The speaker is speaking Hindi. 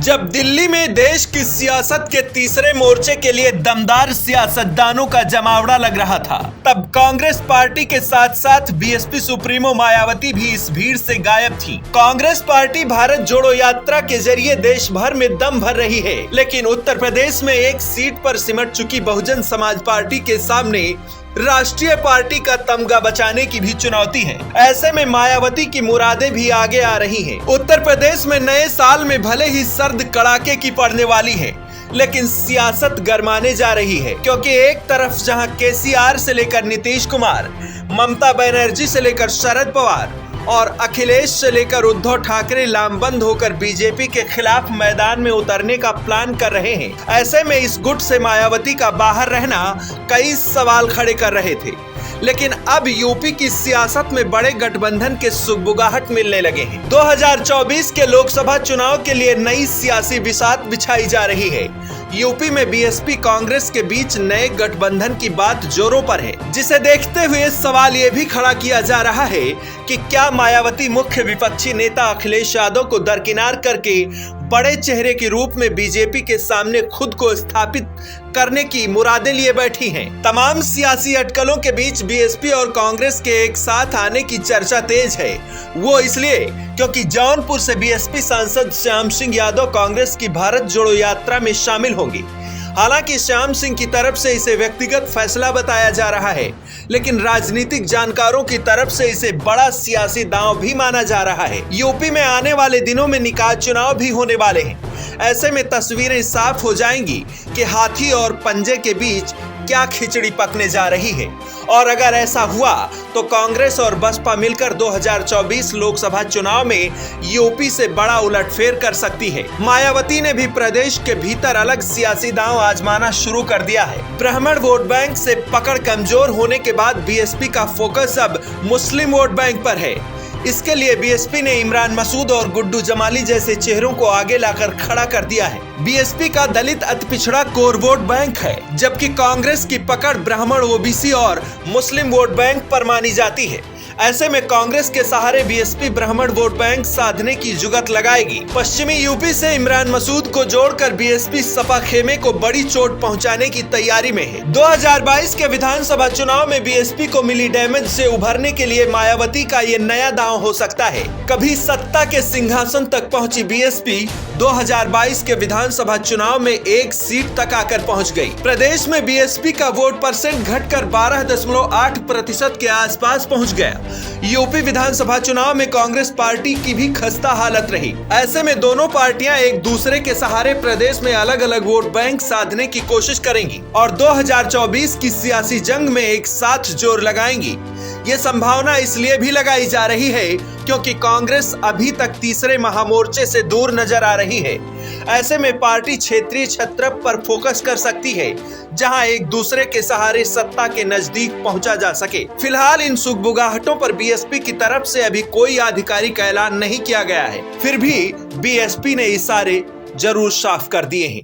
जब दिल्ली में देश की सियासत के तीसरे मोर्चे के लिए दमदार सियासतदानों का जमावड़ा लग रहा था, तब कांग्रेस पार्टी के साथ साथ बीएसपी सुप्रीमो मायावती भी इस भीड़ से गायब थी। कांग्रेस पार्टी भारत जोड़ो यात्रा के जरिए देश भर में दम भर रही है, लेकिन उत्तर प्रदेश में एक सीट पर सिमट चुकी बहुजन समाज पार्टी के सामने राष्ट्रीय पार्टी का तमगा बचाने की भी चुनौती है। ऐसे में मायावती की मुरादें भी आगे आ रही हैं। उत्तर प्रदेश में नए साल में भले ही सर्द कड़ाके की पड़ने वाली है, लेकिन सियासत गरमाने जा रही है, क्योंकि एक तरफ जहां केसीआर से लेकर नीतीश कुमार, ममता बनर्जी से लेकर शरद पवार और अखिलेश से लेकर उद्धव ठाकरे लामबंद होकर बीजेपी के खिलाफ मैदान में उतरने का प्लान कर रहे हैं। ऐसे में इस गुट से मायावती का बाहर रहना कई सवाल खड़े कर रहे थे, लेकिन अब यूपी की सियासत में बड़े गठबंधन के सुगबुगाहट मिलने लगे हैं। 2024 के लोकसभा चुनाव के लिए नई सियासी बिसात बिछाई जा रही है। यूपी में बीएसपी कांग्रेस के बीच नए गठबंधन की बात जोरों पर है, जिसे देखते हुए सवाल ये भी खड़ा किया जा रहा है कि क्या मायावती मुख्य विपक्षी नेता अखिलेश यादव को दरकिनार करके बड़े चेहरे के रूप में बीजेपी के सामने खुद को स्थापित करने की मुरादें लिए बैठी हैं। तमाम सियासी अटकलों के बीच बीएसपी और कांग्रेस के एक साथ आने की चर्चा तेज है। वो इसलिए क्योंकि जौनपुर से बीएसपी सांसद श्याम सिंह यादव कांग्रेस की भारत जोड़ो यात्रा में शामिल होंगे। हालांकि श्याम सिंह की तरफ से इसे व्यक्तिगत फैसला बताया जा रहा है, लेकिन राजनीतिक जानकारों की तरफ से इसे बड़ा सियासी दांव भी माना जा रहा है। यूपी में आने वाले दिनों में निकाय चुनाव भी होने वाले हैं। ऐसे में तस्वीरें साफ हो जाएंगी कि हाथी और पंजे के बीच क्या खिचड़ी पकने जा रही है, और अगर ऐसा हुआ तो कांग्रेस और बसपा मिलकर 2024 लोकसभा चुनाव में यूपी से बड़ा उलटफेर कर सकती है। मायावती ने भी प्रदेश के भीतर अलग सियासी दांव आजमाना शुरू कर दिया है। ब्राह्मण वोट बैंक से पकड़ कमजोर होने के बाद बीएसपी का फोकस अब मुस्लिम वोट बैंक पर है। इसके लिए बीएसपी ने इमरान मसूद और गुड्डू जमाली जैसे चेहरों को आगे लाकर खड़ा कर दिया है। बीएसपी का दलित अति पिछड़ा कोर वोट बैंक है, जबकि कांग्रेस की पकड़ ब्राह्मण, ओबीसी और मुस्लिम वोट बैंक पर मानी जाती है। ऐसे में कांग्रेस के सहारे बीएसपी ब्राह्मण वोट बैंक साधने की जुगत लगाएगी। पश्चिमी यूपी से इमरान मसूद को जोड़कर बीएसपी सपा खेमे को बड़ी चोट पहुंचाने की तैयारी में है। 2022 के विधानसभा चुनाव में बीएसपी को मिली डैमेज से उभरने के लिए मायावती का ये नया दांव हो सकता है। कभी सत्ता के सिंहासन तक पहुंची बीएसपी 2022 के विधानसभा चुनाव में एक सीट तक आकर पहुंच गई। प्रदेश में बीएसपी का वोट परसेंट घटकर 12.8% के आसपास पहुंच गया। यूपी विधानसभा चुनाव में कांग्रेस पार्टी की भी खस्ता हालत रही। ऐसे में दोनों पार्टियां एक दूसरे के सहारे प्रदेश में अलग अलग वोट बैंक साधने की कोशिश करेंगी और 2024 की सियासी जंग में एक साथ जोर लगाएंगी। ये संभावना इसलिए भी लगाई जा रही है क्योंकि कांग्रेस अभी तक तीसरे महामोर्चे से दूर नजर आ रही है। ऐसे में पार्टी क्षेत्रीय छत्रप पर फोकस कर सकती है, जहां एक दूसरे के सहारे सत्ता के नजदीक पहुंचा जा सके। फिलहाल इन सुगबुगाहटों पर बीएसपी की तरफ से अभी कोई आधिकारिक ऐलान नहीं किया गया है, फिर भी बीएसपी ने इशारे जरूर साफ कर दिए हैं।